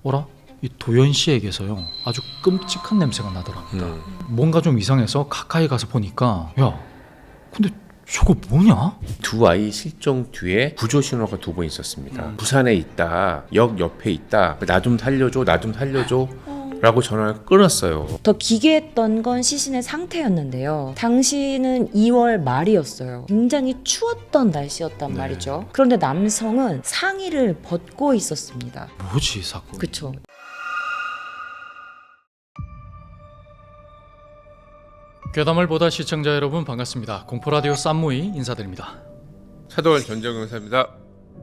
어라? 이 도연 씨에게서요 아주 끔찍한 냄새가 나더랍니다. 뭔가 좀 이상해서 가까이 가서 보니까 야 근데 저거 뭐냐? 두 아이 실종 뒤에 구조 신호가 두 번 있었습니다. 부산에 있다, 역 옆에 있다, 나 좀 살려줘, 나 좀 살려줘 라고 전화를 끊었어요. 더 기괴했던 건 시신의 상태였는데요. 당시는 2월 말이었어요. 굉장히 추웠던 날씨였단 네. 말이죠. 그런데 남성은 상의를 벗고 있었습니다. 뭐지 이 사건? 그쵸. 괴담을 보다 시청자 여러분 반갑습니다. 공포라디오 쌈무이 인사드립니다. 차도원 전정영 의사입니다.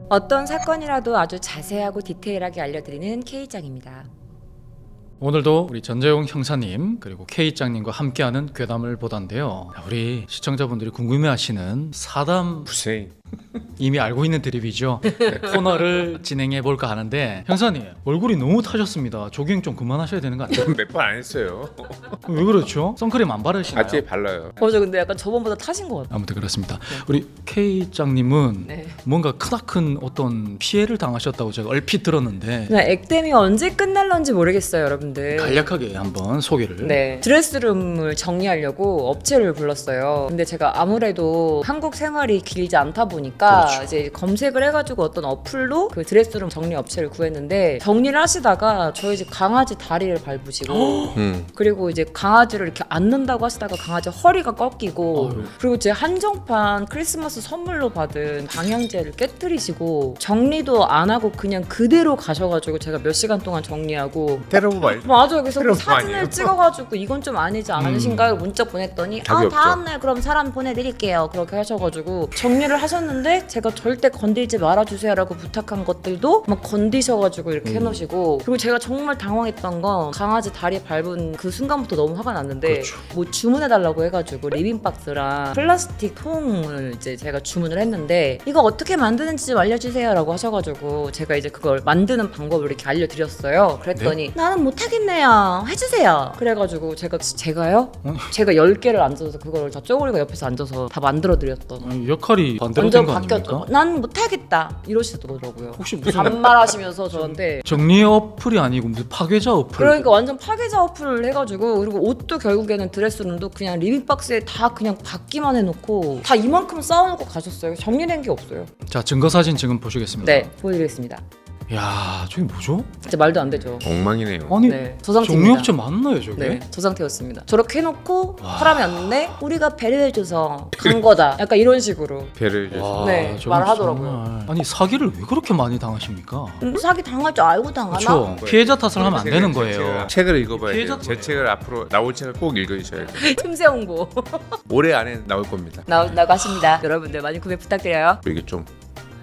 어떤 사건이라도 아주 자세하고 디테일하게 알려드리는 K장입니다. 오늘도 우리 전재용 형사님 그리고 K장님과 함께하는 괴담을 보다인데요. 우리 시청자분들이 궁금해하시는 사담 부생. 이미 알고 있는 드립이죠. 코너를 진행해 볼까 하는데 형사님 얼굴이 너무 타셨습니다. 조깅 좀 그만하셔야 되는 거 아니에요? 몇 번 안 했어요. 왜 그렇죠? 선크림 안 바르시나요? 아직 발라요. 저 근데 약간 저번보다 타신 것 같아요. 아무튼 그렇습니다. 우리 K장님은 네. 뭔가 크나큰 어떤 피해를 당하셨다고 제가 얼핏 들었는데 그냥 액땜이 언제 끝날런지 모르겠어요, 여러분들. 간략하게 한번 소개를. 네, 드레스룸을 정리하려고 업체를 불렀어요. 근데 제가 아무래도 한국 생활이 길지 않다 보니까 그렇죠. 이제 검색을 해가지고 어떤 어플로 그 드레스룸 정리 업체를 구했는데 정리를 하시다가 저희 집 강아지 다리를 밟으시고 그리고 이제 강아지를 이렇게 안는다고 하시다가 강아지 허리가 꺾이고 어휴. 그리고 제 한정판 크리스마스 선물로 받은 방향제를 깨뜨리시고 정리도 안 하고 그냥 그대로 가셔가지고 제가 몇 시간 동안 정리하고 테러브 말. 맞아요. 그래서 그 그런 거 사진을 아니에요? 찍어가지고 이건 좀 아니지 않으신가요? 문자 보냈더니 답이 없죠. 다음날 그럼 사람 보내드릴게요. 그렇게 하셔가지고 정리를 하셨는데 제가 절대 건들지 말아주세요라고 부탁한 것들도 막 건드셔가지고 이렇게 해놓으시고 그리고 제가 정말 당황했던 건 강아지 다리 밟은 그 순간부터 너무 화가 났는데 그렇죠. 뭐 주문해달라고 해가지고 리빙박스랑 플라스틱 통을 이제 제가 주문을 했는데 이거 어떻게 만드는지 좀 알려주세요라고 하셔가지고 제가 이제 그걸 만드는 방법을 이렇게 알려드렸어요. 그랬더니 나는 못하겠네요. 해주세요. 그래가지고 제가요? 제가 10개를 앉아서 그걸 저 쪼그리가 옆에서 앉아서 다 만들어드렸던 아니, 역할이 반대로 완전 된 거 아닙니까? 바뀌었죠. 난 못하겠다 이러시더라고요. 혹시 무슨 반말하시면서 저한테 정리 어플이 아니고 무슨 파괴자 어플? 그러니까 완전 파괴자 어플을 해가지고 그리고 옷도 결국에는 드레스룸도 그냥 리빙박스에 다 그냥 받기만 해놓고 다 이만큼 쌓아놓고 가셨어요. 정리된 게 없어요. 자 증거 사진 지금 보시겠습니다. 네, 보여드리겠습니다. 야 저게 뭐죠? 진짜 말도 안 되죠. 엉망이네요. 아니 네, 저 상태입니다. 정리업체 맞나요 저게? 네, 저 상태였습니다. 저렇게 해놓고 와. 사람이 왔는데 우리가 배려해줘서 간 거다. 약간 이런 식으로. 배를 해줘서. 와, 네, 저건 말을 하더라고요. 정말. 아니 사기를 왜 그렇게 많이 당하십니까? 사기 당할 줄 알고 당하나? 그렇죠. 피해자 탓을 하면 안 되는 거예요. 책을 읽어봐야 돼요. 피해자 제 책을 앞으로 나올 책을 꼭 읽으셔야 돼요. 틈새 홍보 올해 안에 나올 겁니다. 나온다고 하십니다. 여러분들 많이 구매 부탁드려요. 이게 좀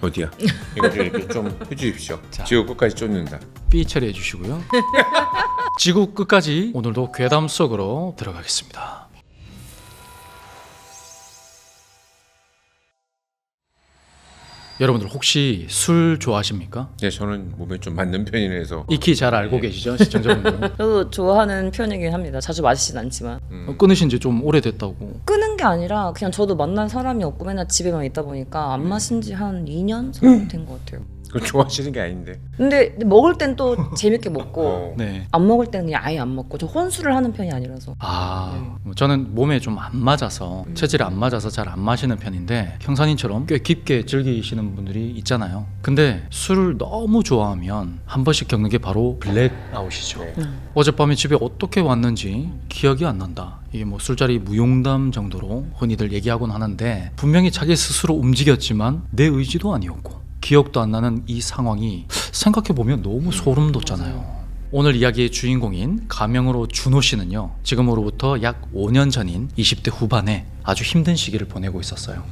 어디야? 이거 좀 이렇게 좀 해주십시오. 자. 지구 끝까지 쫓는다. 삐 처리해 주시고요. 지구 끝까지 오늘도 괴담 속으로 들어가겠습니다. 여러분들 혹시 술 좋아하십니까? 네, 저는 몸에 좀 맞는 편이라서. 익히 잘 알고 계시죠 시청자분들? 저도 좋아하는 편이긴 합니다. 자주 마시진 않지만 끊으신 지 좀 오래됐다고. 끄는 게 아니라 그냥 저도 만난 사람이 없고 맨날 집에만 있다 보니까 안 마신 지 한 2년 정도 된 것 같아요. 그건 좋아하시는 게 아닌데. 근데 먹을 땐 또 재밌게 먹고 어. 네. 안 먹을 때는 그냥 아예 안 먹고 저 혼술을 하는 편이 아니라서 저는 몸에 좀 안 맞아서 체질이 안 맞아서 잘 안 마시는 편인데 형사님처럼 꽤 깊게 즐기시는 분들이 있잖아요. 근데 술을 너무 좋아하면 한 번씩 겪는 게 바로 블랙아웃이죠. 네. 어젯밤에 집에 어떻게 왔는지 기억이 안 난다. 이게 뭐 술자리 무용담 정도로 흔히들 얘기하곤 하는데 분명히 자기 스스로 움직였지만 내 의지도 아니었고 기억도 안 나는 이 상황이 생각해보면 너무 소름 돋잖아요. 오늘 이야기의 주인공인 가명으로 준호 씨는요, 지금으로부터 약 5년 전인 20대 후반에 아주 힘든 시기를 보내고 있었어요.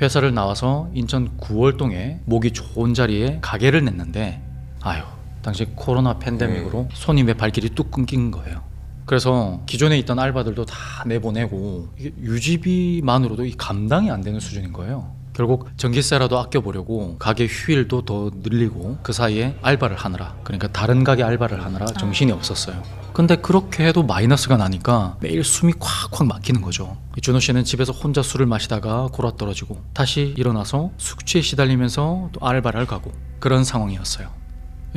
회사를 나와서 인천 구월동에 목이 좋은 자리에 가게를 냈는데 아유, 당시 코로나 팬데믹으로 손님의 발길이 뚝 끊긴 거예요. 그래서 기존에 있던 알바들도 다 내보내고 이게 유지비만으로도 이 감당이 안 되는 수준인 거예요. 결국 전기세라도 아껴보려고 가게 휴일도 더 늘리고 그 사이에 알바를 하느라, 그러니까 다른 가게 알바를 하느라 정신이 없었어요. 근데 그렇게 해도 마이너스가 나니까 매일 숨이 콱콱 막히는 거죠. 준호 씨는 집에서 혼자 술을 마시다가 골아떨어지고 다시 일어나서 숙취에 시달리면서 또 알바를 가고 그런 상황이었어요.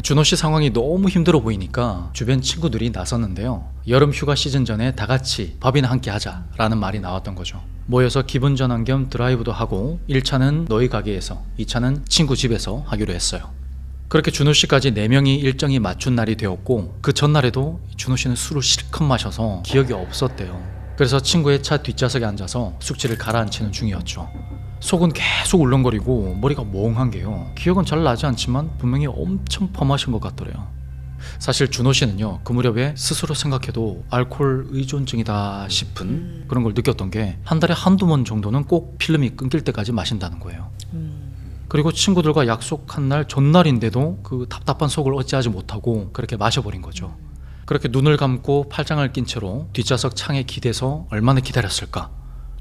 준호 씨 상황이 너무 힘들어 보이니까 주변 친구들이 나섰는데요. 여름 휴가 시즌 전에 다 같이 밥이나 함께 하자라는 말이 나왔던 거죠. 모여서 기분 전환 겸 드라이브도 하고 1차는 너희 가게에서 2차는 친구 집에서 하기로 했어요. 그렇게 준호 씨까지 4명이 일정이 맞춘 날이 되었고 그 전날에도 준호 씨는 술을 실컷 마셔서 기억이 없었대요. 그래서 친구의 차 뒷좌석에 앉아서 숙취를 가라앉히는 중이었죠. 속은 계속 울렁거리고 머리가 멍한 게요. 기억은 잘 나지 않지만 분명히 엄청 퍼마신 것 같더래요. 사실 준호 씨는요, 그 무렵에 스스로 생각해도 알코올 의존증이다 싶은 그런 걸 느꼈던 게 한 달에 한두 번 정도는 꼭 필름이 끊길 때까지 마신다는 거예요. 그리고 친구들과 약속한 날 전날인데도 그 답답한 속을 어찌하지 못하고 그렇게 마셔버린 거죠. 그렇게 눈을 감고 팔짱을 낀 채로 뒷좌석 창에 기대서 얼마나 기다렸을까.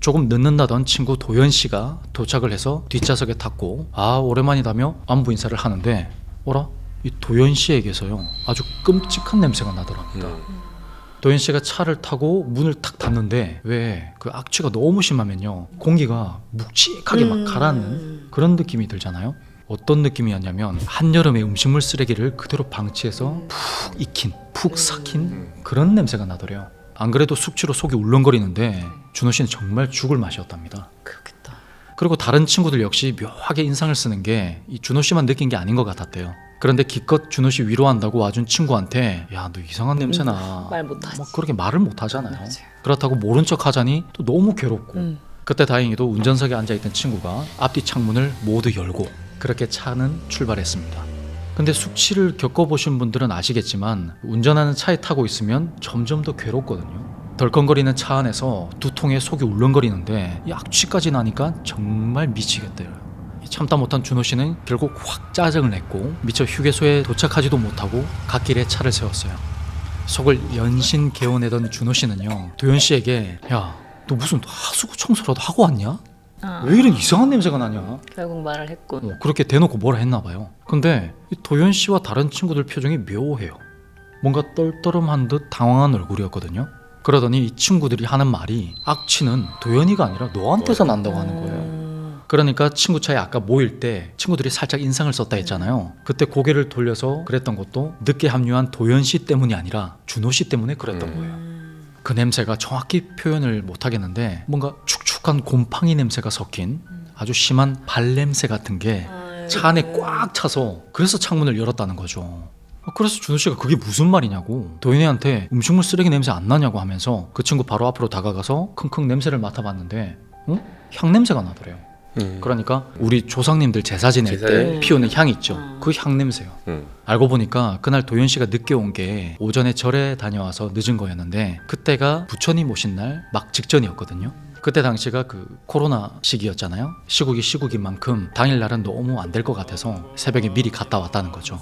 조금 늦는다던 친구 도연 씨가 도착을 해서 뒷좌석에 탔고 아 오랜만이다며 안부 인사를 하는데 어라? 이 도연 씨에게서요 아주 끔찍한 냄새가 나더랍니다. 도연 씨가 차를 타고 문을 탁 닫는데 왜 그 악취가 너무 심하면요 공기가 묵직하게 막 가라앉는 그런 느낌이 들잖아요. 어떤 느낌이었냐면 한여름에 음식물 쓰레기를 그대로 방치해서 푹 익힌 푹 삭힌 그런 냄새가 나더래요. 안 그래도 숙취로 속이 울렁거리는데 준호 씨는 정말 죽을 맛이었답니다. 그렇겠다. 그리고 다른 친구들 역시 묘하게 인상을 쓰는 게 이 준호 씨만 느낀 게 아닌 것 같았대요. 그런데 기껏 준호 씨 위로한다고 와준 친구한테 야 너 이상한 냄새나 말 못하지. 뭐 그렇게 말을 못하잖아요. 맞아요. 그렇다고 모른 척 하자니 또 너무 괴롭고 그때 다행히도 운전석에 앉아있던 친구가 앞뒤 창문을 모두 열고 그렇게 차는 출발했습니다. 근데 숙취를 겪어보신 분들은 아시겠지만 운전하는 차에 타고 있으면 점점 더 괴롭거든요. 덜컹거리는 차 안에서 두통에 속이 울렁거리는데 이 악취까지 나니까 정말 미치겠대요. 참다 못한 준호 씨는 결국 확 짜증을 냈고 미처 휴게소에 도착하지도 못하고 갓길에 차를 세웠어요. 속을 연신 개어내던 준호 씨는요 도연 씨에게 야 너 무슨 하수구 청소라도 하고 왔냐? 왜 이런 이상한 냄새가 나냐? 결국 말을 했군. 그렇게 대놓고 뭐라 했나 봐요. 근데 이 도연 씨와 다른 친구들 표정이 묘해요. 뭔가 떨떠름한 듯 당황한 얼굴이었거든요. 그러더니 이 친구들이 하는 말이 악취는 도연이가 아니라 너한테서 난다고 하는 거예요. 그러니까 친구 차에 아까 모일 때 친구들이 살짝 인상을 썼다 했잖아요. 그때 고개를 돌려서 그랬던 것도 늦게 합류한 도연 씨 때문이 아니라 준호 씨 때문에 그랬던 거예요. 그 냄새가 정확히 표현을 못 하겠는데 뭔가 축축한 곰팡이 냄새가 섞인 아주 심한 발냄새 같은 게 차 안에 꽉 차서 그래서 창문을 열었다는 거죠. 그래서 준호 씨가 그게 무슨 말이냐고 도연이한테 음식물 쓰레기 냄새 안 나냐고 하면서 그 친구 바로 앞으로 다가가서 킁킁 냄새를 맡아봤는데 향 냄새가 나더래요. 그러니까 우리 조상님들 제사 지낼 때 제사에? 피우는 향 있죠. 그 향 냄새요. 알고 보니까 그날 도연 씨가 늦게 온 게 오전에 절에 다녀와서 늦은 거였는데 그때가 부처님 오신 날 막 직전이었거든요. 그때 당시가 그 코로나 시기였잖아요. 시국이 시국인 만큼 당일날은 너무 안 될 것 같아서 새벽에 미리 갔다 왔다는 거죠.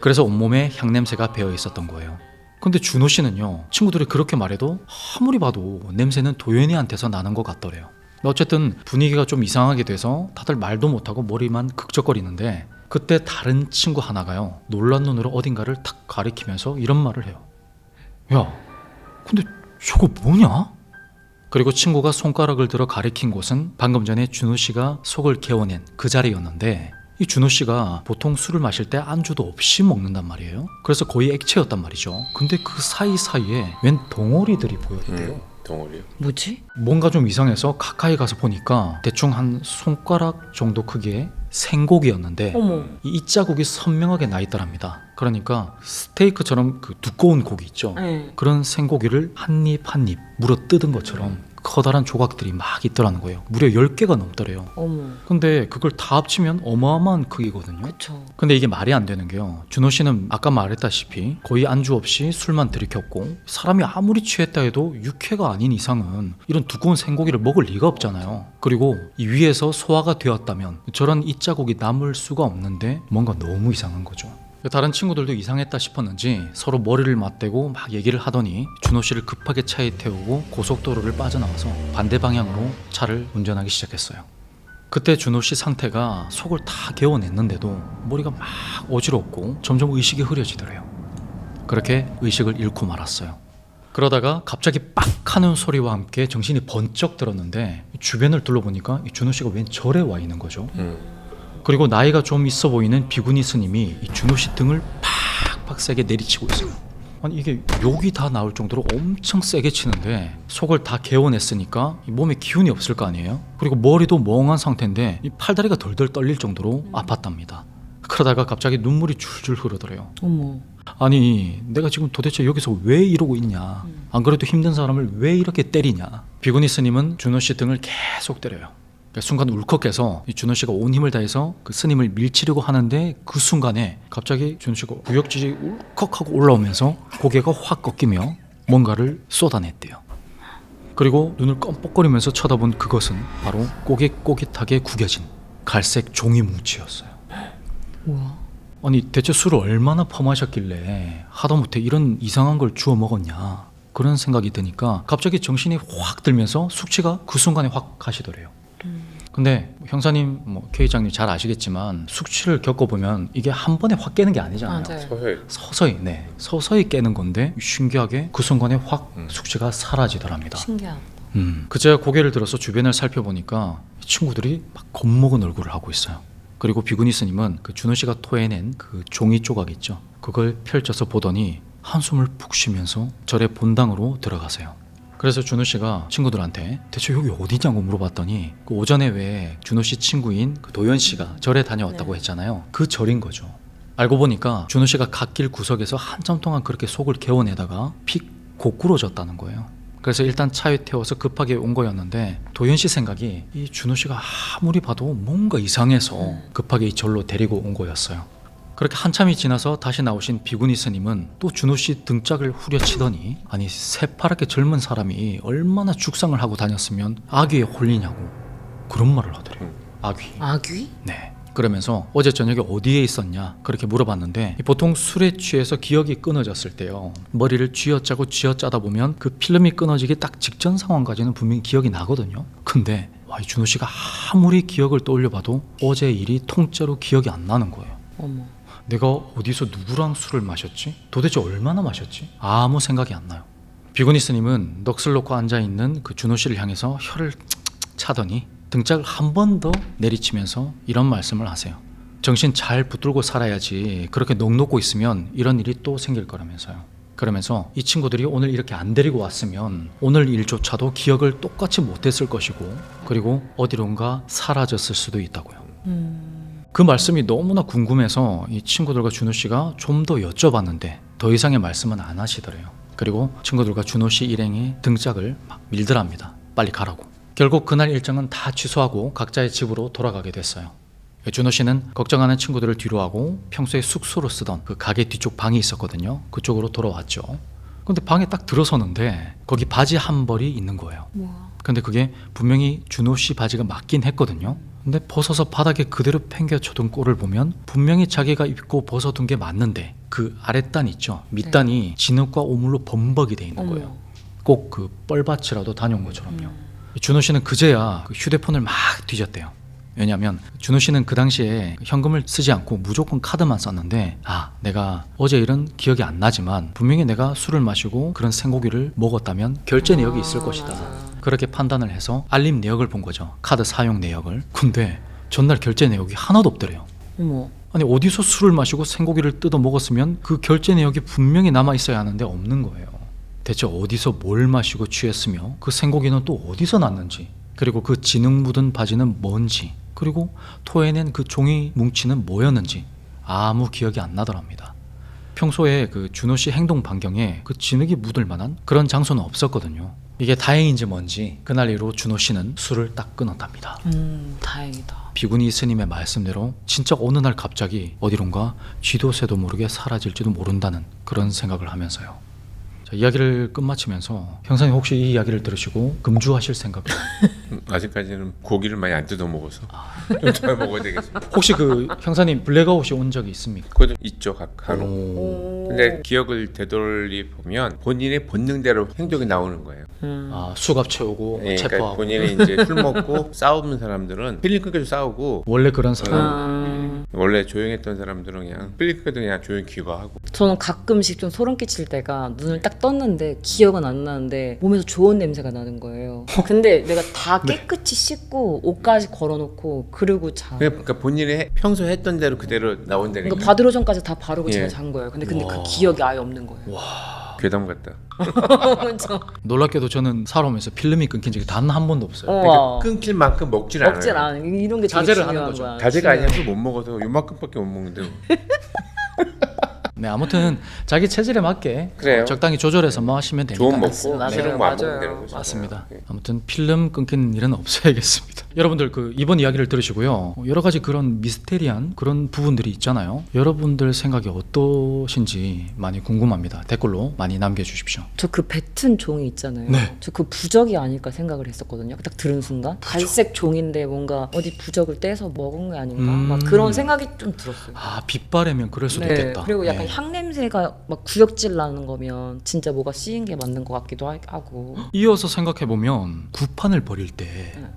그래서 온몸에 향 냄새가 배어 있었던 거예요. 근데 준호 씨는요 친구들이 그렇게 말해도 아무리 봐도 냄새는 도연이한테서 나는 것 같더래요. 어쨌든 분위기가 좀 이상하게 돼서 다들 말도 못하고 머리만 극적거리는데 그때 다른 친구 하나가요 놀란 눈으로 어딘가를 탁 가리키면서 이런 말을 해요. 야 근데 저거 뭐냐? 그리고 친구가 손가락을 들어 가리킨 곳은 방금 전에 준호 씨가 속을 개어낸 그 자리였는데 이 준호 씨가 보통 술을 마실 때 안주도 없이 먹는단 말이에요. 그래서 거의 액체였단 말이죠. 근데 그 사이사이에 웬 덩어리들이 보였대요. 덩어리요? 뭐지? 뭔가 좀 이상해서 가까이 가서 보니까 대충 한 손가락 정도 크기의 생고기였는데 어머. 이 자국이 선명하게 나 있더랍니다. 그러니까 스테이크처럼 그 두꺼운 고기 있죠. 네. 그런 생고기를 한 입 한 입 물어 뜯은 것처럼 커다란 조각들이 막 있더라는 거예요. 무려 10개가 넘더래요. 어머. 근데 그걸 다 합치면 어마어마한 크기거든요. 그쵸. 근데 이게 말이 안 되는 게요. 준호 씨는 아까 말했다시피 거의 안주 없이 술만 들이켰고 사람이 아무리 취했다 해도 육회가 아닌 이상은 이런 두꺼운 생고기를 먹을 리가 없잖아요. 그리고 이 위에서 소화가 되었다면 저런 이 자국이 남을 수가 없는데 뭔가 너무 이상한 거죠. 다른 친구들도 이상했다 싶었는지 서로 머리를 맞대고 막 얘기를 하더니 준호 씨를 급하게 차에 태우고 고속도로를 빠져나와서 반대 방향으로 차를 운전하기 시작했어요. 그때 준호 씨 상태가 속을 다 개어냈는데도 머리가 막 어지럽고 점점 의식이 흐려지더래요. 그렇게 의식을 잃고 말았어요. 그러다가 갑자기 빡 하는 소리와 함께 정신이 번쩍 들었는데 주변을 둘러보니까 이 준호 씨가 웬 절에 와 있는 거죠. 그리고 나이가 좀 있어 보이는 비구니 스님이 이 준호 씨 등을 팍 팍팍 세게 내리치고 있어요. 아니 이게 욕이 다 나올 정도로 엄청 세게 치는데 속을 다 개워냈으니까 이 몸에 기운이 없을 거 아니에요. 그리고 머리도 멍한 상태인데 이 팔다리가 덜덜 떨릴 정도로 아팠답니다. 그러다가 갑자기 눈물이 줄줄 흐르더래요. 어머. 아니 내가 지금 도대체 여기서 왜 이러고 있냐, 안 그래도 힘든 사람을 왜 이렇게 때리냐. 비구니 스님은 준호 씨 등을 계속 때려요. 그러니까 순간 울컥해서 이 준호 씨가 온 힘을 다해서 그 스님을 밀치려고 하는데 그 순간에 갑자기 준호 씨가 구역질이 울컥하고 올라오면서 고개가 확 꺾이며 뭔가를 쏟아냈대요. 그리고 눈을 껌뻑거리면서 쳐다본 그것은 바로 꼬깃꼬깃하게 구겨진 갈색 종이 뭉치였어요. 우와. 아니 대체 술을 얼마나 퍼마셨길래 하다못해 이런 이상한 걸 주워 먹었냐, 그런 생각이 드니까 갑자기 정신이 확 들면서 숙취가 그 순간에 확 가시더래요. 근데 형사님, K 회장님 잘 아시겠지만 숙취를 겪어보면 이게 한 번에 확 깨는 게 아니잖아요. 맞아요. 서서히 깨는 건데 신기하게 그 순간에 확 숙취가 사라지더랍니다. 신기하다. 그 제가 고개를 들어서 주변을 살펴보니까 이 친구들이 막 겁먹은 얼굴을 하고 있어요. 그리고 비구니 스님은 그 준호 씨가 토해낸 그 종이 조각 있죠, 그걸 펼쳐서 보더니 한숨을 푹 쉬면서 절의 본당으로 들어가세요. 그래서 준호 씨가 친구들한테 대체 여기 어디냐고 물어봤더니 그 오전에 왜 준호 씨 친구인 그 도연 씨가 절에 다녀왔다고 했잖아요. 그 절인 거죠. 알고 보니까 준호 씨가 갓길 구석에서 한참 동안 그렇게 속을 개워내다가 픽 고꾸러졌다는 거예요. 그래서 일단 차에 태워서 급하게 온 거였는데 도연 씨 생각이 이 준호 씨가 아무리 봐도 뭔가 이상해서 급하게 이 절로 데리고 온 거였어요. 그렇게 한참이 지나서 다시 나오신 비구니 스님은 또 준호 씨 등짝을 후려치더니 아니 새파랗게 젊은 사람이 얼마나 죽상을 하고 다녔으면 아귀에 홀리냐고 그런 말을 하더래요. 아귀. 아귀? 네. 그러면서 어제 저녁에 어디에 있었냐 그렇게 물어봤는데 보통 술에 취해서 기억이 끊어졌을 때요, 머리를 쥐어짜다 보면 그 필름이 끊어지기 딱 직전 상황까지는 분명히 기억이 나거든요. 근데 이 준호 씨가 아무리 기억을 떠올려봐도 어제 일이 통째로 기억이 안 나는 거예요. 어머. 내가 어디서 누구랑 술을 마셨지? 도대체 얼마나 마셨지? 아무 생각이 안 나요. 비구니 스님은 넋을 놓고 앉아있는 그 준호 씨를 향해서 혀를 차더니 등짝을 한 번 더 내리치면서 이런 말씀을 하세요. 정신 잘 붙들고 살아야지 그렇게 넋 놓고 있으면 이런 일이 또 생길 거라면서요. 그러면서 이 친구들이 오늘 이렇게 안 데리고 왔으면 오늘 일조차도 기억을 똑같이 못했을 것이고 그리고 어디론가 사라졌을 수도 있다고요. 그 말씀이 너무나 궁금해서 이 친구들과 준호 씨가 좀 더 여쭤봤는데 더 이상의 말씀은 안 하시더래요. 그리고 친구들과 준호 씨 일행이 등짝을 막 밀더랍니다. 빨리 가라고. 결국 그날 일정은 다 취소하고 각자의 집으로 돌아가게 됐어요. 준호 씨는 걱정하는 친구들을 뒤로하고 평소에 숙소로 쓰던 그 가게 뒤쪽 방이 있었거든요. 그쪽으로 돌아왔죠. 근데 방에 딱 들어서는데 거기 바지 한 벌이 있는 거예요. 근데 그게 분명히 준호 씨 바지가 맞긴 했거든요. 근데 벗어서 바닥에 그대로 팽겨쳐둔 꼴을 보면 분명히 자기가 입고 벗어둔 게 맞는데 그 아랫단 있죠, 밑단이 진흙과 오물로 범벅이 돼 있는 거예요. 꼭 그 뻘밭이라도 다녀온 것처럼요. 준호 씨는 그제야 그 휴대폰을 막 뒤졌대요. 왜냐하면 준호 씨는 그 당시에 현금을 쓰지 않고 무조건 카드만 썼는데 내가 어제 일은 기억이 안 나지만 분명히 내가 술을 마시고 그런 생고기를 먹었다면 결제 내역이 있을 것이다. 그렇게 판단을 해서 알림 내역을 본 거죠, 카드 사용 내역을. 근데 전날 결제 내역이 하나도 없더래요. 어머. 아니 어디서 술을 마시고 생고기를 뜯어 먹었으면 그 결제 내역이 분명히 남아 있어야 하는데 없는 거예요. 대체 어디서 뭘 마시고 취했으며 그 생고기는 또 어디서 났는지, 그리고 그 진흙 묻은 바지는 뭔지, 그리고 토해낸 그 종이 뭉치는 뭐였는지 아무 기억이 안 나더랍니다. 평소에 그 준호 씨 행동 반경에 그 진흙이 묻을 만한 그런 장소는 없었거든요. 이게 다행인지 뭔지 그날 이후 준호 씨는 술을 딱 끊었답니다. 다행이다. 비구니 스님의 말씀대로 진짜 어느 날 갑자기 어디론가 쥐도 새도 모르게 사라질지도 모른다는 그런 생각을 하면서요. 자, 이야기를 끝마치면서 형사님 혹시 이 이야기를 들으시고 금주하실 생각은? 아직까지는 고기를 많이 안 뜯어 먹어서 좀 더 먹어야 되겠습니다. 혹시 그 형사님 블랙아웃이 온 적이 있습니까? 그것도 있죠, 간혹. 근데 기억을 되돌리 보면 본인의 본능대로 행동이 나오는 거예요. 수갑 채우고 예, 체포하고. 그러니까 본인이 이제 술 먹고 싸우는 사람들은 필름 끊겨서 싸우고 원래 그런 사람. 원래 조용했던 사람들은 그냥 필름 끊겨도 그냥 조용히 귀가하고. 저는 가끔씩 좀 소름 끼칠 때가 눈을 딱 떴는데 기억은 안 나는데 몸에서 좋은 냄새가 나는 거예요. 근데 내가 다 깨끗이 씻고 옷까지 걸어놓고 그리고 자. 그러니까 본인이 평소 했던 대로 그대로 나온다는 그러니까 게 바디로션까지 다 바르고 예. 제가 잔 거예요. 근데 와. 그 기억이 아예 없는 거예요. 괴담 같다. 저- 놀랍게도 저는 살아오면서 필름이 끊긴 적이 단 한 번도 없어요. 우와. 그러니까 끊길 만큼 먹질 않아요. 먹질 않아. 이런 게 되게 자제를 하는 중요한 거죠. 거야. 자제가 중요해. 아니라 술 못 먹어서 요만큼밖에 못 먹는데. 네, 아무튼 자기 체질에 맞게 그래요. 적당히 조절해서 뭐 하시면 되니까. 좋은 먹고 맞아요. 싫은 거안 맞아요. 먹으면 되는 거죠. 맞습니다. 네. 아무튼 필름 끊기는 일은 없어야겠습니다. 여러분들 그 이번 이야기를 들으시고요. 여러 가지 그런 미스테리한 그런 부분들이 있잖아요. 여러분들 생각이 어떠신지 많이 궁금합니다. 댓글로 많이 남겨주십시오. 저 그 뱉은 종이 있잖아요. 네. 저 그 부적이 아닐까 생각을 했었거든요. 딱 들은 순간 갈색 종인데 뭔가 어디 부적을 떼서 먹은 게 아닌가 막 그런 생각이 좀 들었어요. 아, 빛바래면 그럴 수도 네, 있겠다. 그리고 약간 네. 향 냄새가 막 구역질 나는 거면 진짜 뭐가 씌인 게 맞는 것 같기도 하고. 이어서 생각해 보면 구판을 버릴 때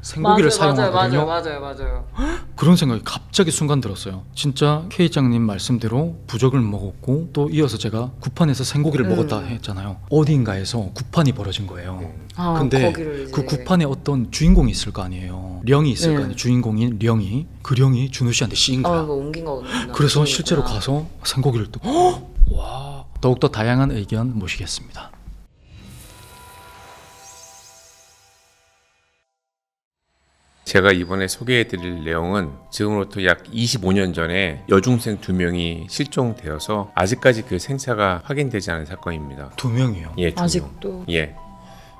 생고기를 사용하거든요. 맞아요. 그런 생각이 갑자기 순간 들었어요. 진짜 K장님 말씀대로 부적을 먹었고 또 이어서 제가 구판에서 생고기를 먹었다 했잖아요. 어딘가에서 구판이 벌어진 거예요. 아, 근데 거기를 이제- 그 구판에 어떤 주인공이 있을 거 아니에요. 령이 있을 네. 거 아니에요. 주인공인 령이 그 령이 준우 씨한테 씌인 거야. 뭐 옮긴 거구나. 그래서 실제로 가서 생고기를 또 와, 더욱더 다양한 의견 모시겠습니다. 제가 이번에 소개해드릴 내용은 지금으로부터 약 25년 전에 여중생 2명이 실종되어서 아직까지 그 생사가 확인되지 않은 사건입니다. 2명이요. 예, 2명. 아직도 예.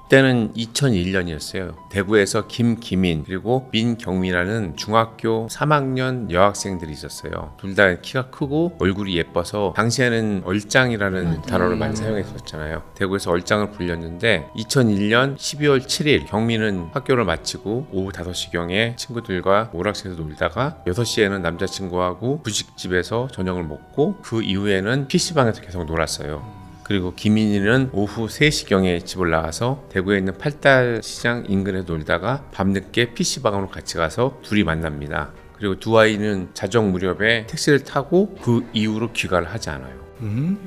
그때는 2001년이었어요. 대구에서 김기민 그리고 민경미라는 중학교 3학년 여학생들이 있었어요. 둘 다 키가 크고 얼굴이 예뻐서 당시에는 얼짱이라는 단어를 많이 사용했었잖아요. 대구에서 얼짱을 불렸는데 2001년 12월 7일 경미는 학교를 마치고 오후 5시경에 친구들과 오락실에서 놀다가 6시에는 남자친구하고 부식집에서 저녁을 먹고 그 이후에는 PC방에서 계속 놀았어요. 그리고 김인희는 오후 3시경에 집을 나와서 대구에 있는 팔달 시장 인근에 놀다가 밤늦게 PC방으로 같이 가서 둘이 만납니다. 그리고 두 아이는 자정 무렵에 택시를 타고 그 이후로 귀가를 하지 않아요.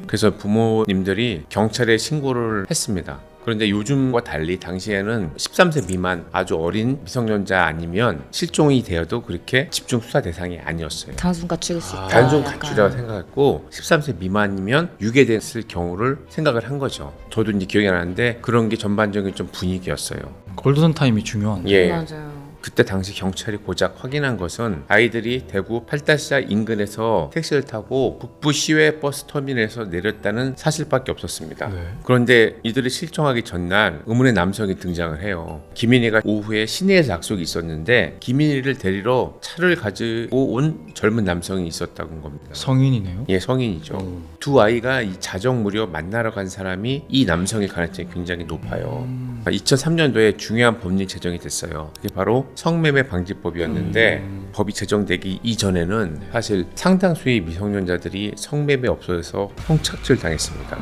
그래서 부모님들이 경찰에 신고를 했습니다. 그런데 요즘과 달리 당시에는 13세 미만 아주 어린 미성년자 아니면 실종이 되어도 그렇게 집중 수사 대상이 아니었어요. 단순 가출일 수 있다. 단순 약간. 가출이라고 생각했고 13세 미만이면 유괴됐을 경우를 생각을 한 거죠. 저도 이제 기억이 나는데 그런 게 전반적인 좀 분위기였어요. 골든 타임이 중요한. 예. 맞아요. 그때 당시 경찰이 고작 확인한 것은 아이들이 대구 팔달시장 인근에서 택시를 타고 북부 시외 버스 터미널에서 내렸다는 사실밖에 없었습니다. 네. 그런데 이들이 실종하기 전날 의문의 남성이 등장을 해요. 김인희가 오후에 시내에서 약속이 있었는데 김인희를 데리러 차를 가지고 온 젊은 남성이 있었다는 겁니다. 성인이네요. 예, 성인이죠. 두 아이가 이 자정 무렵 만나러 간 사람이 이 남성일 가능성이 굉장히 높아요. 2003년도에 중요한 법률 제정이 됐어요. 그게 바로 성매매 방지법이었는데 법이 제정되기 이전에는 사실 상당수의 미성년자들이 성매매 업소에서 성착취를 당했습니다.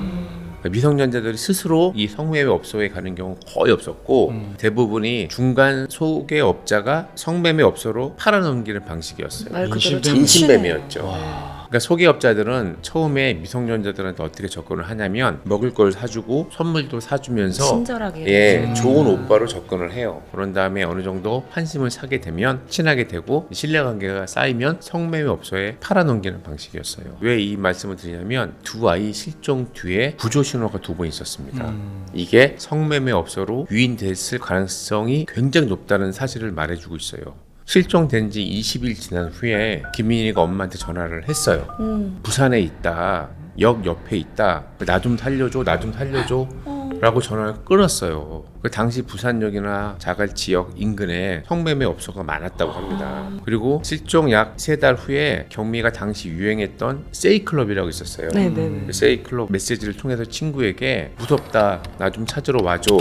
미성년자들이 스스로 이 성매매 업소에 가는 경우 거의 없었고 대부분이 중간 소개업자가 성매매 업소로 팔아넘기는 방식이었어요. 말 그대로 인신매매였죠. 그러니까 소개업자들은 처음에 미성년자들한테 어떻게 접근을 하냐면 먹을 걸 사주고 선물도 사주면서 친절하게. 예, 좋은 오빠로 접근을 해요. 그런 다음에 어느 정도 환심을 사게 되면 친하게 되고 신뢰관계가 쌓이면 성매매 업소에 팔아넘기는 방식이었어요. 왜 이 말씀을 드리냐면 두 아이 실종 뒤에 구조 신호가 2번 있었습니다. 이게 성매매 업소로 유인됐을 가능성이 굉장히 높다는 사실을 말해주고 있어요. 실종된 지 20일 지난 후에 김민희가 엄마한테 전화를 했어요. 부산에 있다. 역 옆에 있다. 나 좀 살려줘. 나 좀 살려줘. 라고 전화를 끊었어요. 그 당시 부산역이나 자갈 지역 인근에 성매매 업소가 많았다고 합니다. 그리고 실종 약 3달 후에 경미가 당시 유행했던 세이클럽이라고 있었어요. 네네네. 그 세이클럽 메시지를 통해서 친구에게 무섭다. 나 좀 찾으러 와줘.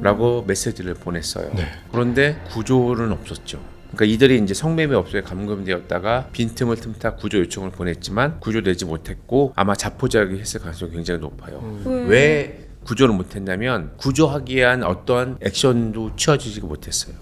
라고 메시지를 보냈어요. 네. 그런데 구조는 없었죠. 그러니까 이들이 이제 성매매 업소에 감금되었다가 빈틈을 틈타 구조 요청을 보냈지만 구조되지 못했고 아마 자포자기 했을 가능성이 굉장히 높아요. 왜 구조를 못했냐면 구조하기 위한 어떠한 액션도 취해지지 못했어요.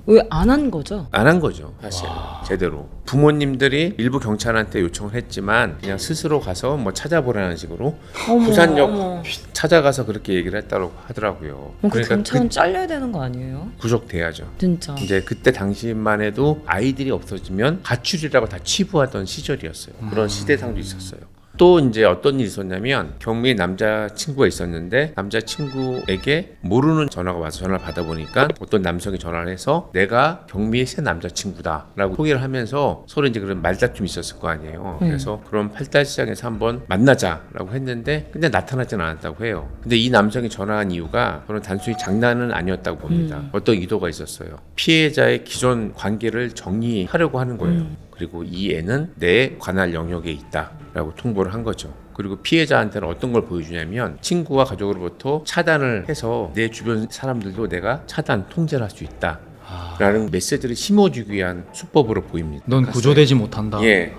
왜 안 한 거죠? 안 한 거죠, 사실 제대로. 부모님들이 일부 경찰한테 요청을 했지만 그냥 스스로 가서 뭐 찾아보라는 식으로 어머, 부산역 어머. 찾아가서 그렇게 얘기를 했다고 하더라고요. 그 경찰은 잘려야 되는 거 아니에요? 구속돼야죠. 진짜. 이제 그때 당시만 해도 아이들이 없어지면 가출이라고 다 치부하던 시절이었어요. 그런 시대상도 있었어요. 또 이제 어떤 일이 있었냐면 경미의 남자친구가 있었는데 남자친구에게 모르는 전화가 와서 전화를 받아보니까 어떤 남성이 전화를 해서 내가 경미의 새 남자친구다라고 소개를 하면서 서로 이제 그런 말다툼이 있었을 거 아니에요. 그래서 그런 팔달시장에서 한번 만나자라고 했는데 근데 나타나지는 않았다고 해요. 근데 이 남성이 전화한 이유가 저는 단순히 장난은 아니었다고 봅니다. 어떤 의도가 있었어요. 피해자의 기존 관계를 정리하려고 하는 거예요. 그리고 이 애는 내 관할 영역에 있다라고 통보를 한 거죠. 그리고 피해자한테는 어떤 걸 보여주냐면 친구와 가족으로부터 차단을 해서 내 주변 사람들도 내가 차단, 통제를 할 수 있다 라는 메시지를 심어주기 위한 수법으로 보입니다. 넌 구조되지 못한다. 예.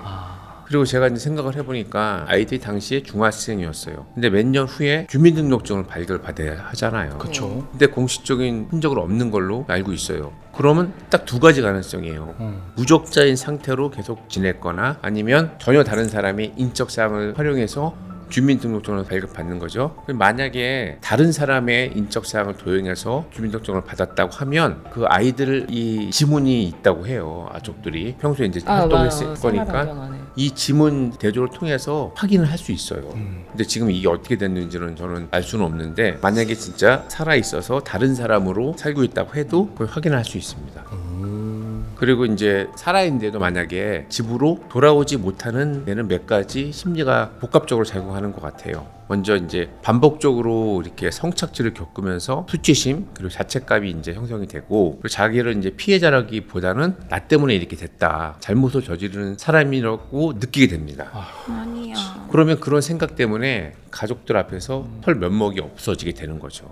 그리고 제가 이제 생각을 해보니까 아이들이 당시에 중학생이었어요. 근데 몇 년 후에 주민등록증을 발급받아야 하잖아요. 그렇죠. 근데 공식적인 흔적은 없는 걸로 알고 있어요. 그러면 딱 두 가지 가능성이에요. 무적자인 상태로 계속 지냈거나 아니면 전혀 다른 사람이 인적사항을 활용해서 주민등록증을 발급받는 거죠. 만약에 다른 사람의 인적사항을 도용해서 주민등록증을 받았다고 하면 그 아이들이 지문이 있다고 해요. 가족들이 평소에 이제 활동했을 거니까 이 지문 대조를 통해서 확인을 할 수 있어요. 근데 지금 이게 어떻게 됐는지는 저는 알 수는 없는데 만약에 진짜 살아 있어서 다른 사람으로 살고 있다고 해도 그걸 확인할 수 있습니다. 그리고 이제 살아있는데도 만약에 집으로 돌아오지 못하는 데는 몇 가지 심리가 복합적으로 작용하는 것 같아요. 먼저 이제 반복적으로 이렇게 성착취를 겪으면서 수치심 그리고 자책감이 이제 형성이 되고 그리고 자기를 이제 피해자라기보다는 나 때문에 이렇게 됐다 잘못을 저지르는 사람이라고 느끼게 됩니다. 아니야. 그러면 그런 생각 때문에 가족들 앞에서 털 면목이 없어지게 되는 거죠.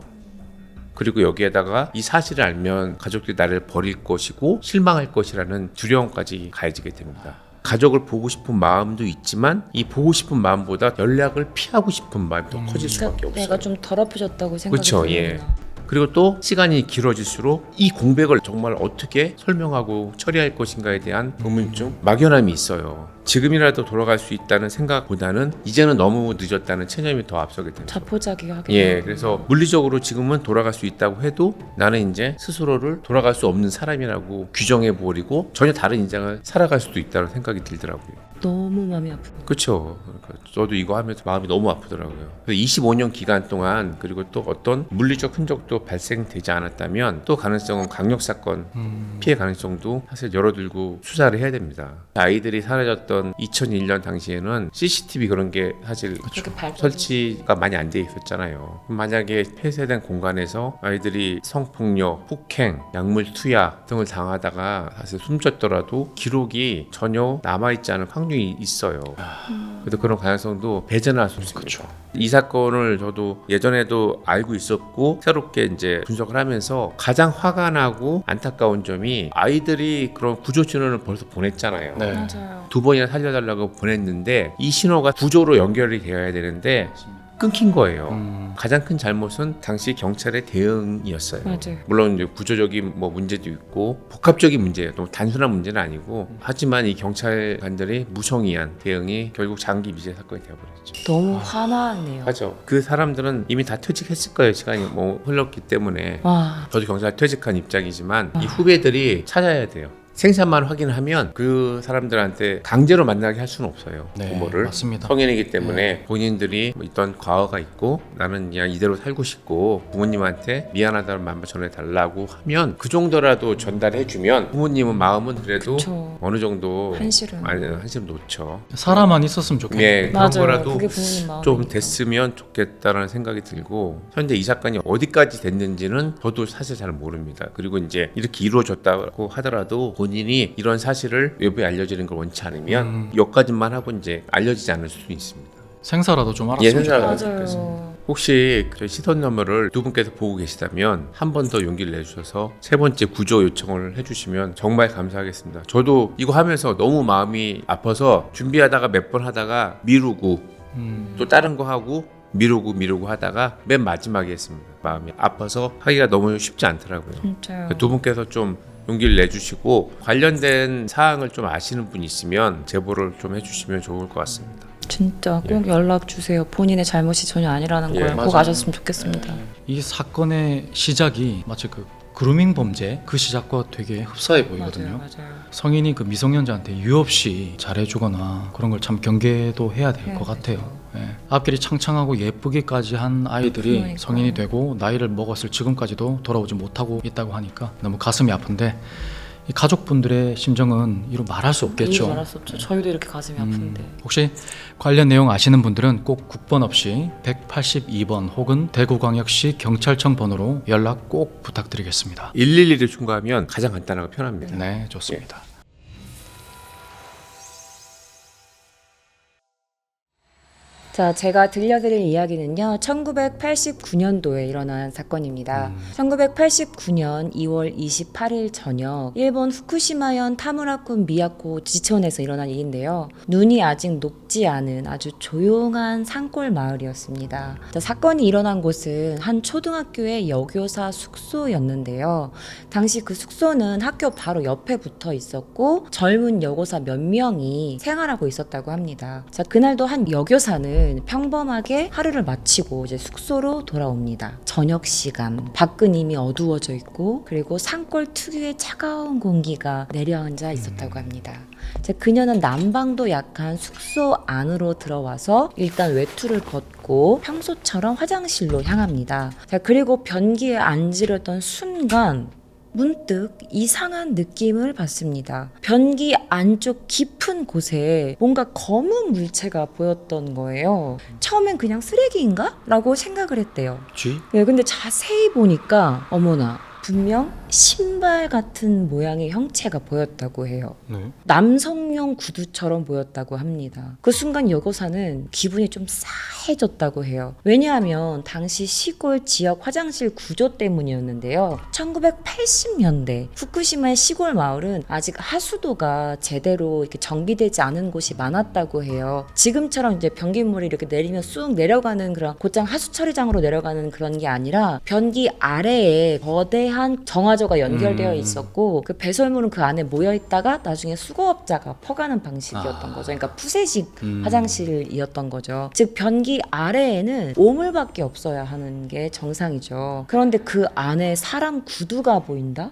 그리고 여기에다가 이 사실을 알면 가족들이 나를 버릴 것이고 실망할 것이라는 두려움까지 가해지게 됩니다. 가족을 보고 싶은 마음도 있지만 이 보고 싶은 마음보다 연락을 피하고 싶은 마음이 더 커질 수밖에 없어요. 내가 좀 더럽혀졌다고 생각이 그렇죠, 드는구나. 예. 그리고 또 시간이 길어질수록 이 공백을 정말 어떻게 설명하고 처리할 것인가에 대한 의문점, 막연함이 있어요. 지금이라도 돌아갈 수 있다는 생각보다는 이제는 너무 늦었다는 체념이 더 앞서게 됩니다. 자포자기하게. 예, 그래서 물리적으로 지금은 돌아갈 수 있다고 해도 나는 이제 스스로를 돌아갈 수 없는 사람이라고 규정해 버리고 전혀 다른 인생을 살아갈 수도 있다는 생각이 들더라고요. 너무 마음이 아프다. 그렇죠. 저도 이거 하면서 마음이 너무 아프더라고요. 25년 기간 동안 그리고 또 어떤 물리적 흔적도 발생되지 않았다면 또 가능성은 강력 사건 피해 가능성도 사실 열어들고 수사를 해야 됩니다. 아이들이 사라졌던 2001년 당시에는 CCTV 그런 게 사실 그렇게 설치가 많이 안 돼 있었잖아요. 만약에 폐쇄된 공간에서 아이들이 성폭력, 폭행, 약물 투약 등을 당하다가 사실 숨졌더라도 기록이 전혀 남아있지 않을 확률이 있어요. 그래도 그런 가능성도 배제할 수 있습니다. 그렇죠. 이 사건을 저도 예전에도 알고 있었고 새롭게 이제 분석을 하면서 가장 화가 나고 안타까운 점이 아이들이 그런 구조 신호를 벌써 보냈잖아요. 네. 맞아요. 두 번이나 살려달라고 보냈는데 이 신호가 구조로 연결이 되어야 되는데 끊긴 거예요. 가장 큰 잘못은 당시 경찰의 대응이었어요. 맞아요. 물론 이제 구조적인 뭐 문제도 있고 복합적인 문제예요. 너무 단순한 문제는 아니고 하지만 이 경찰관들의 무성의한 대응이 결국 장기 미제 사건이 되어버렸죠. 너무 화나네요. 맞죠. 그 사람들은 이미 다 퇴직했을 거예요. 시간이 뭐 흘렀기 때문에. 와. 저도 경찰 퇴직한 입장이지만 이 후배들이 찾아야 돼요. 생사만 확인하면 그 사람들한테 강제로 만나게 할 수는 없어요. 네, 부모를. 맞습니다. 성인이기 때문에 본인들이 뭐 있던 과거가 있고 나는 그냥 이대로 살고 싶고 부모님한테 미안하다는 마음을 전해달라고 하면 그 정도라도 전달해주면 부모님은 마음은 그래도 그쵸. 어느 정도 한실은. 한실은 놓죠. 살아만 있었으면 좋겠네. 예, 그런 맞아요. 거라도 그게 부모님 마음이니까. 좀 됐으면 좋겠다라는 생각이 들고 현재 이 사건이 어디까지 됐는지는 저도 사실 잘 모릅니다. 그리고 이제 이렇게 이루어졌다고 하더라도 본인이 이런 사실을 외부에 알려지는 걸 원치 않으면 여기까지만 하고 이제 알려지지 않을 수도 있습니다. 생사라도 좀 예, 알았으면 생사라도 좋겠네. 맞아요. 혹시 저희 시선 너머를 두 분께서 보고 계시다면 한 번 더 용기를 내주셔서 세 번째 구조 요청을 해주시면 정말 감사하겠습니다. 저도 이거 하면서 너무 마음이 아파서 준비하다가 몇 번 하다가 미루고 또 다른 거 하고 미루고 하다가 맨 마지막에 했습니다. 마음이 아파서 하기가 너무 쉽지 않더라고요. 진짜요. 두 분께서 좀 용기를 내주시고 관련된 사항을 좀 아시는 분이 있으면 제보를 좀 해주시면 좋을 것 같습니다. 진짜 꼭 연락 주세요. 본인의 잘못이 전혀 아니라는 걸 꼭 맞아요. 아셨으면 좋겠습니다. 이 사건의 시작이 마치 그 그루밍 범죄 그 시작과 되게 흡사해 보이거든요. 맞아요. 성인이 그 미성년자한테 유의 없이 잘해주거나 그런 걸 참 경계도 해야 될 것 같아요. 예. 앞길이 창창하고 예쁘기까지 한 아이들이 그러니까요. 성인이 되고 나이를 먹었을 지금까지도 돌아오지 못하고 있다고 하니까 너무 가슴이 아픈데 이 가족분들의 심정은 이루 말할 수 없겠죠. 말할 수 없죠. 저희도 이렇게 가슴이 아픈데. 혹시 관련 내용 아시는 분들은 꼭 국번 없이 182번 혹은 대구광역시 경찰청 번호로 연락 꼭 부탁드리겠습니다. 112를 충고하면 가장 간단하고 편합니다. 네, 좋습니다. 자, 제가 들려드릴 이야기는요, 1989년도에 일어난 사건입니다. 1989년 2월 28일 저녁, 일본 후쿠시마현 타무라군 미야코 지천에서 일어난 일인데요. 눈이 아직 녹지 않은 아주 조용한 산골 마을이었습니다. 자, 사건이 일어난 곳은 한 초등학교의 여교사 숙소였는데요. 당시 그 숙소는 학교 바로 옆에 붙어 있었고, 젊은 여고사 몇 명이 생활하고 있었다고 합니다. 자, 그날도 한 여교사는 평범하게 하루를 마치고 이제 숙소로 돌아옵니다. 저녁 시간, 밖은 이미 어두워져 있고 그리고 산골 특유의 차가운 공기가 내려앉아 있었다고 합니다. 자, 그녀는 난방도 약한 숙소 안으로 들어와서 일단 외투를 벗고 평소처럼 화장실로 향합니다. 자, 그리고 변기에 앉으려던 순간 문득 이상한 느낌을 받습니다. 변기 안쪽 깊은 곳에 뭔가 검은 물체가 보였던 거예요. 처음엔 그냥 쓰레기인가? 라고 생각을 했대요. 쥐? 네, 근데 자세히 보니까 어머나, 분명 신발 같은 모양의 형체가 보였다고 해요. 네. 남성용 구두처럼 보였다고 합니다. 그 순간 여고사는 기분이 좀 싸해졌다고 해요. 왜냐하면 당시 시골 지역 화장실 구조 때문이었는데요. 1980년대 후쿠시마의 시골 마을은 아직 하수도가 제대로 이렇게 정비되지 않은 곳이 많았다고 해요. 지금처럼 이제 변기물이 이렇게 내리면 쑥 내려가는 그런 곧장 하수 처리장으로 내려가는 그런 게 아니라 변기 아래에 거대한 정화조가 연결되어 있었고 그 배설물은 그 안에 모여 있다가 나중에 수거업자가 퍼가는 방식이었던 거죠. 그러니까 푸세식 화장실이었던 거죠. 즉 변기 아래에는 오물밖에 없어야 하는 게 정상이죠. 그런데 그 안에 사람 구두가 보인다?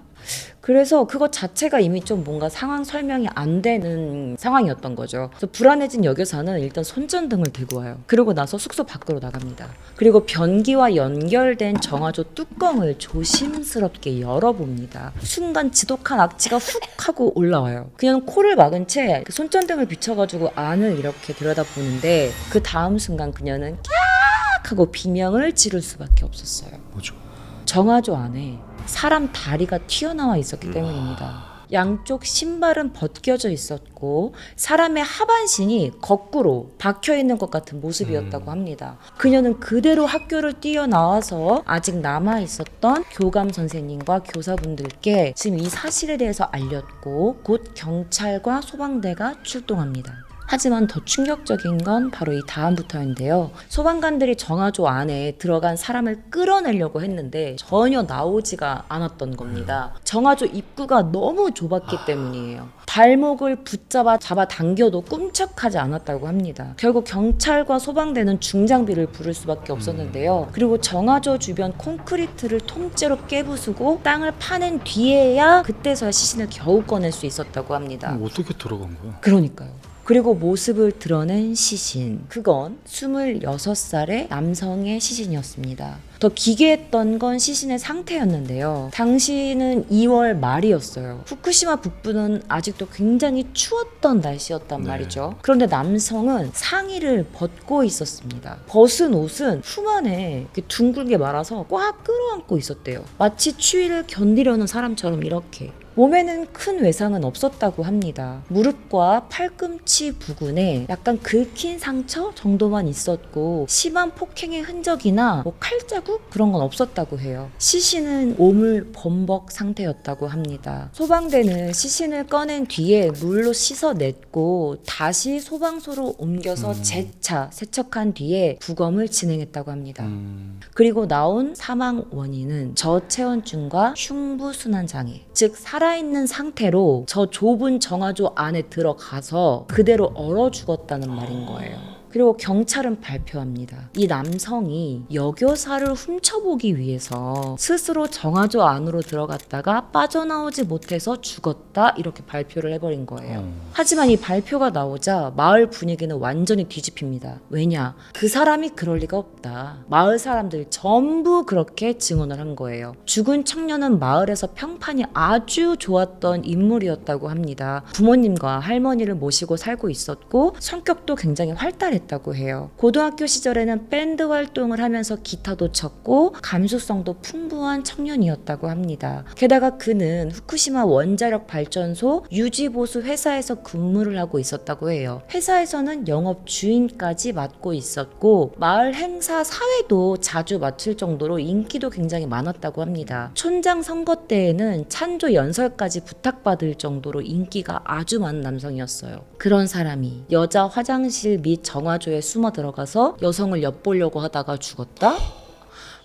그래서 그것 자체가 이미 좀 뭔가 상황 설명이 안 되는 상황이었던 거죠. 그래서 불안해진 여교사는 일단 손전등을 들고 와요. 그러고 나서 숙소 밖으로 나갑니다. 그리고 변기와 연결된 정화조 뚜껑을 조심스럽게 열어봅니다. 순간 지독한 악취가 훅 하고 올라와요. 그냥 코를 막은 채 손전등을 비춰가지고 안을 이렇게 들여다보는데 그 다음 순간 그녀는 깍 하고 비명을 지를 수밖에 없었어요. 뭐죠? 정화조 안에 사람 다리가 튀어나와 있었기 때문입니다. 양쪽 신발은 벗겨져 있었고 사람의 하반신이 거꾸로 박혀 있는 것 같은 모습이었다고 합니다. 그녀는 그대로 학교를 뛰어나와서 아직 남아 있었던 교감 선생님과 교사분들께 지금 이 사실에 대해서 알렸고 곧 경찰과 소방대가 출동합니다. 하지만 더 충격적인 건 바로 이 다음부터인데요. 소방관들이 정화조 안에 들어간 사람을 끌어내려고 했는데 전혀 나오지가 않았던 겁니다. 정화조 입구가 너무 좁았기 때문이에요. 발목을 잡아당겨도 꿈쩍하지 않았다고 합니다. 결국 경찰과 소방대는 중장비를 부를 수밖에 없었는데요. 그리고 정화조 주변 콘크리트를 통째로 깨부수고 땅을 파낸 뒤에야 그때서야 시신을 겨우 꺼낼 수 있었다고 합니다. 어떻게 들어간 거야? 그러니까요. 그리고 모습을 드러낸 시신. 그건 26살의 남성의 시신이었습니다. 더 기괴했던 건 시신의 상태였는데요. 당시는 2월 말이었어요. 후쿠시마 북부는 아직도 굉장히 추웠던 날씨였단 말이죠. 그런데 남성은 상의를 벗고 있었습니다. 벗은 옷은 품 안에 이렇게 둥글게 말아서 꽉 끌어안고 있었대요. 마치 추위를 견디려는 사람처럼 이렇게. 몸에는 큰 외상은 없었다고 합니다. 무릎과 팔꿈치 부근에 약간 긁힌 상처 정도만 있었고 심한 폭행의 흔적이나 뭐 칼자국 그런 건 없었다고 해요. 시신은 오물 범벅 상태였다고 합니다. 소방대는 시신을 꺼낸 뒤에 물로 씻어냈고 다시 소방서로 옮겨서 재차 세척한 뒤에 부검을 진행했다고 합니다. 그리고 나온 사망 원인은 저체온증과 흉부순환장애, 즉 살아있는 상태로 저 좁은 정화조 안에 들어가서 그대로 얼어 죽었다는 말인 거예요. 그리고 경찰은 발표합니다. 이 남성이 여교사를 훔쳐보기 위해서 스스로 정화조 안으로 들어갔다가 빠져나오지 못해서 죽었다 이렇게 발표를 해버린 거예요. 하지만 이 발표가 나오자 마을 분위기는 완전히 뒤집힙니다. 왜냐? 그 사람이 그럴 리가 없다. 마을 사람들 전부 그렇게 증언을 한 거예요. 죽은 청년은 마을에서 평판이 아주 좋았던 인물이었다고 합니다. 부모님과 할머니를 모시고 살고 있었고 성격도 굉장히 활달했다고 해요. 고등학교 시절에는 밴드 활동을 하면서 기타도 쳤고 감수성도 풍부한 청년이었다고 합니다. 게다가 그는 후쿠시마 원자력 발전소 유지보수 회사에서 근무를 하고 있었다고 해요. 회사에서는 영업 주인까지 맡고 있었고 마을 행사 사회도 자주 맡을 정도로 인기도 굉장히 많았다고 합니다. 촌장 선거 때에는 찬조 연설까지 부탁받을 정도로 인기가 아주 많은 남성이었어요. 그런 사람이 여자 화장실 및 정화조에 숨어 들어가서 여성을 엿보려고 하다가 죽었다?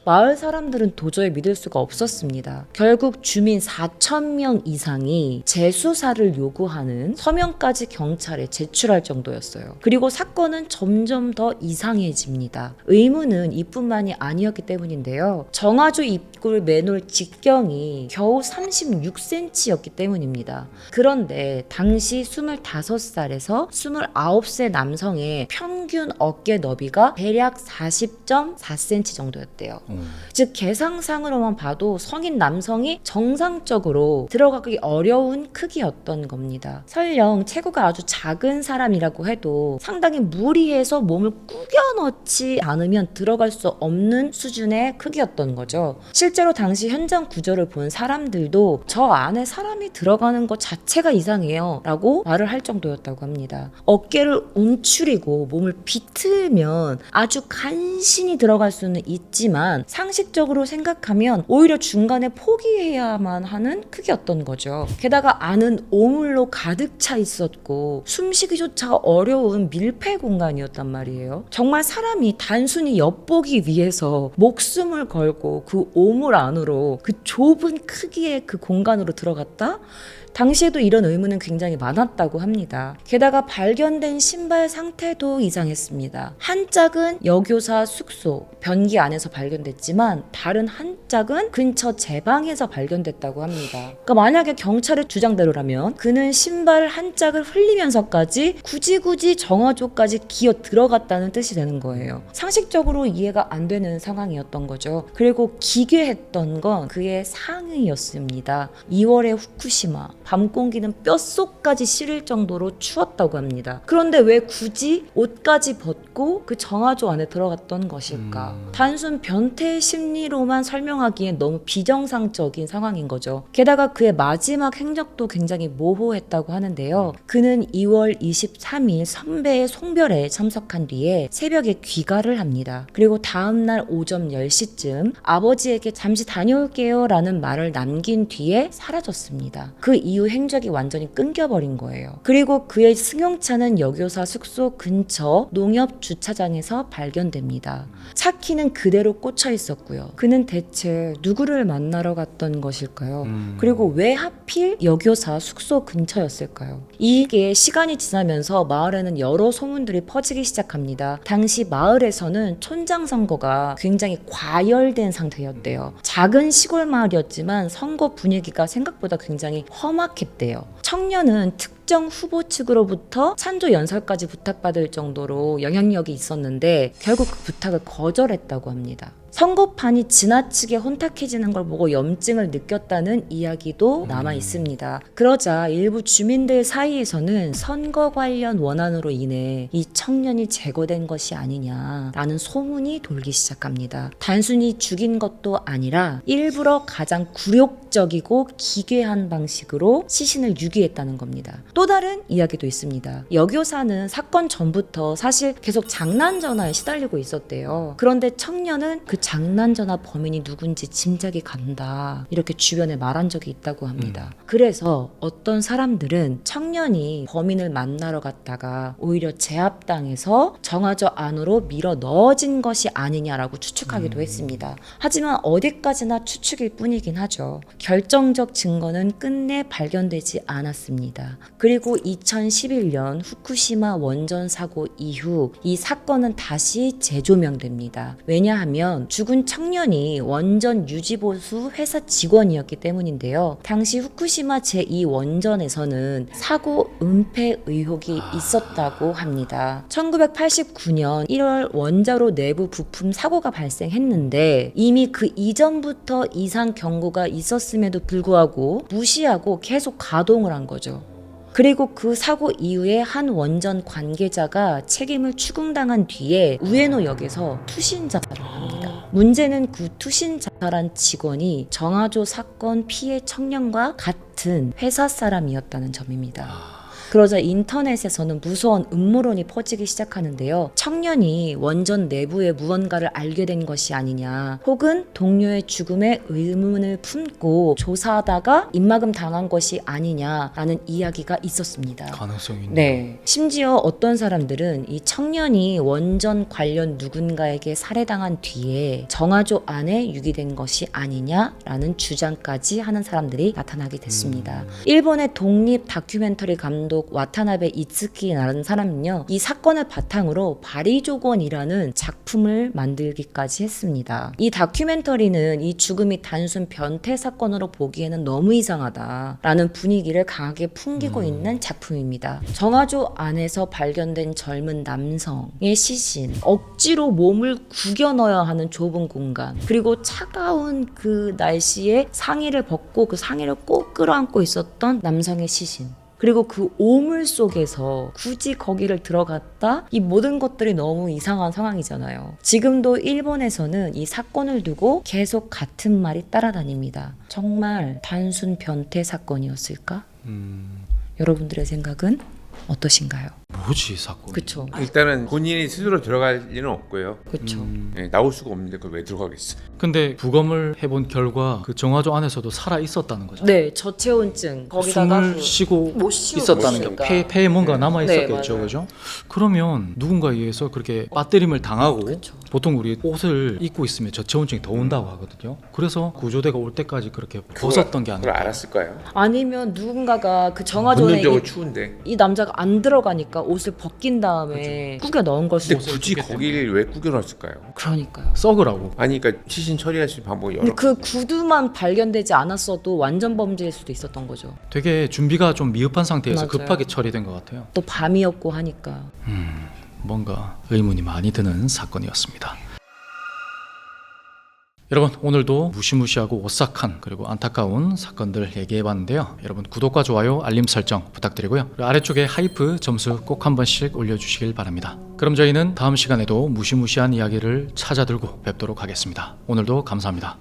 마을 사람들은 도저히 믿을 수가 없었습니다. 결국 주민 4,000명 이상이 재수사를 요구하는 서명까지 경찰에 제출할 정도였어요. 그리고 사건은 점점 더 이상해집니다. 의문은 이뿐만이 아니었기 때문인데요. 정화조 입구를 매놓을 직경이 겨우 36cm였기 때문입니다. 그런데 당시 25살에서 29세 남성의 평균 어깨 너비가 대략 40.4cm 정도였대요. 즉 계상상으로만 봐도 성인 남성이 정상적으로 들어가기 어려운 크기였던 겁니다. 설령 체구가 아주 작은 사람이라고 해도 상당히 무리해서 몸을 꾸겨 넣지 않으면 들어갈 수 없는 수준의 크기였던 거죠. 실제로 당시 현장 구조를 본 사람들도 저 안에 사람이 들어가는 것 자체가 이상해요 라고 말을 할 정도였다고 합니다. 어깨를 움츠리고 몸을 비틀면 아주 간신히 들어갈 수는 있지만 상식적으로 생각하면 오히려 중간에 포기해야만 하는 크기였던 거죠. 게다가 안은 오물로 가득 차 있었고 숨쉬기조차 어려운 밀폐 공간이었단 말이에요. 정말 사람이 단순히 엿보기 위해서 목숨을 걸고 그 오물 안으로 그 좁은 크기의 그 공간으로 들어갔다? 당시에도 이런 의문은 굉장히 많았다고 합니다. 게다가 발견된 신발 상태도 이상했습니다. 한 짝은 여교사 숙소 변기 안에서 발견됐지만 다른 한 짝은 근처 제 방에서 발견됐다고 합니다. 그러니까 만약에 경찰의 주장대로라면 그는 신발 한 짝을 흘리면서까지 굳이 정화조까지 기어 들어갔다는 뜻이 되는 거예요. 상식적으로 이해가 안 되는 상황이었던 거죠. 그리고 기괴했던 건 그의 상의였습니다. 2월의 후쿠시마 밤 공기는 뼛속까지 시릴 정도로 추웠다고 합니다. 그런데 왜 굳이 옷까지 벗고 그 정화조 안에 들어갔던 것일까? 단순 변태 심리로만 설명하기엔 너무 비정상적인 상황인 거죠. 게다가 그의 마지막 행적도 굉장히 모호했다고 하는데요. 그는 2월 23일 선배의 송별회에 참석한 뒤에 새벽에 귀가를 합니다. 그리고 다음날 오전 10시쯤 아버지에게 잠시 다녀올게요 라는 말을 남긴 뒤에 사라졌습니다. 그 이후 행적이 완전히 끊겨버린 거예요. 그리고 그의 승용차는 여교사 숙소 근처 농협 주차장에서 발견됩니다. 차 키는 그대로 꽂혀 있었고요. 그는 대체 누구를 만나러 갔던 것일까요? 그리고 왜 하필 여교사 숙소 근처였을까요? 이게 시간이 지나면서 마을에는 여러 소문들이 퍼지기 시작합니다. 당시 마을에서는 촌장 선거가 굉장히 과열된 상태였대요. 작은 시골 마을이었지만 선거 분위기가 생각보다 굉장히 험악했대요. 청년은 특정 후보 측으로부터 찬조 연설까지 부탁받을 정도로 영향력이 있었는데 결국 그 부탁을 거절했다고 합니다. 선거판이 지나치게 혼탁해지는 걸 보고 염증을 느꼈다는 이야기도 남아 있습니다. 그러자 일부 주민들 사이에서는 선거 관련 원한으로 인해 이 청년이 제거된 것이 아니냐라는 소문이 돌기 시작합니다. 단순히 죽인 것도 아니라 일부러 가장 굴욕적이고 기괴한 방식으로 시신을 유기했다는 겁니다. 또 다른 이야기도 있습니다. 여교사는 사건 전부터 사실 계속 장난 전화에 시달리고 있었대요. 그런데 청년은 그 장난 전화 범인이 누군지 짐작이 간다, 이렇게 주변에 말한 적이 있다고 합니다. 그래서 어떤 사람들은 청년이 범인을 만나러 갔다가 오히려 제압당해서 정화조 안으로 밀어 넣어진 것이 아니냐라고 추측하기도 했습니다. 하지만 어디까지나 추측일 뿐이긴 하죠. 결정적 증거는 끝내 발견되지 않았습니다. 그리고 2011년 후쿠시마 원전 사고 이후 이 사건은 다시 재조명됩니다. 왜냐하면 죽은 청년이 원전 유지보수 회사 직원이었기 때문인데요. 당시 후쿠시마 제2원전에서는 사고 은폐 의혹이 있었다고 합니다. 1989년 1월 원자로 내부 부품 사고가 발생했는데 이미 그 이전부터 이상 경고가 있었음에도 불구하고 무시하고 계속 가동을 한 거죠. 그리고 그 사고 이후에 한 원전 관계자가 책임을 추궁당한 뒤에 우에노역에서 투신 자살을 합니다. 문제는 그 투신 자살한 직원이 정화조 사건 피해 청년과 같은 회사 사람이었다는 점입니다. 그러자 인터넷에서는 무서운 음모론이 퍼지기 시작하는데요. 청년이 원전 내부에 무언가를 알게 된 것이 아니냐, 혹은 동료의 죽음에 의문을 품고 조사하다가 입막음 당한 것이 아니냐라는 이야기가 있었습니다. 가능성이 있네요. 네. 심지어 어떤 사람들은 이 청년이 원전 관련 누군가에게 살해당한 뒤에 정화조 안에 유기된 것이 아니냐라는 주장까지 하는 사람들이 나타나게 됐습니다. 일본의 독립 다큐멘터리 감독 와타나베 이츠키라는 사람은요, 이 사건을 바탕으로 바리조건이라는 작품을 만들기까지 했습니다. 이 다큐멘터리는 이 죽음이 단순 변태 사건으로 보기에는 너무 이상하다라는 분위기를 강하게 풍기고 있는 작품입니다. 정화조 안에서 발견된 젊은 남성의 시신, 억지로 몸을 구겨 넣어야 하는 좁은 공간, 그리고 차가운 그 날씨에 상의를 벗고 그 상의를 꼭 끌어안고 있었던 남성의 시신, 그리고 그 오물 속에서 굳이 거기를 들어갔다? 이 모든 것들이 너무 이상한 상황이잖아요. 지금도 일본에서는 이 사건을 두고 계속 같은 말이 따라다닙니다. 정말 단순 변태 사건이었을까? 여러분들의 생각은 어떠신가요? 뭐지 이 사건? 그쵸. 일단은 본인이 스스로 들어갈 일은 없고요. 그쵸. 네, 나올 수가 없는데 그걸 왜 들어가겠어? 근데 부검을 해본 결과 그 정화조 안에서도 살아 있었다는 거죠. 네, 저체온증 거기다가 숨을 쉬고 못 쉬고 있었다는 게 있으니까. 폐에 뭔가 남아 네, 있었겠죠, 맞아요. 그죠? 그러면 누군가에 의해서 그렇게 빠뜨림을 당하고, 그쵸. 보통 우리 옷을 입고 있으면 저체온증이 더 온다고 하거든요. 그래서 구조대가 올 때까지 그렇게 벗었던 게 그걸 아닐까. 알았을 거예요. 아니면 누군가가 그 정화조에 본능적으로 추운데. 이 남자가 안 들어가니까 옷을 벗긴 다음에 꾸겨 넣은 걸 수도 근데 있어요. 굳이 거기를 왜 꾸겨놨을까요? 그러니까요. 썩으라고. 아니, 그러니까 시신 처리할 수 있는 방법이 근데 여러. 그 구두만 발견되지 않았어도 완전 범죄일 수도 있었던 거죠. 되게 준비가 좀 미흡한 상태에서 맞아요. 급하게 처리된 것 같아요. 또 밤이었고 하니까. 뭔가 의문이 많이 드는 사건이었습니다. 여러분, 오늘도 무시무시하고 오싹한 그리고 안타까운 사건들 얘기해봤는데요. 여러분 구독과 좋아요, 알림 설정 부탁드리고요. 그리고 아래쪽에 하이프 점수 꼭 한 번씩 올려주시길 바랍니다. 그럼 저희는 다음 시간에도 무시무시한 이야기를 찾아들고 뵙도록 하겠습니다. 오늘도 감사합니다.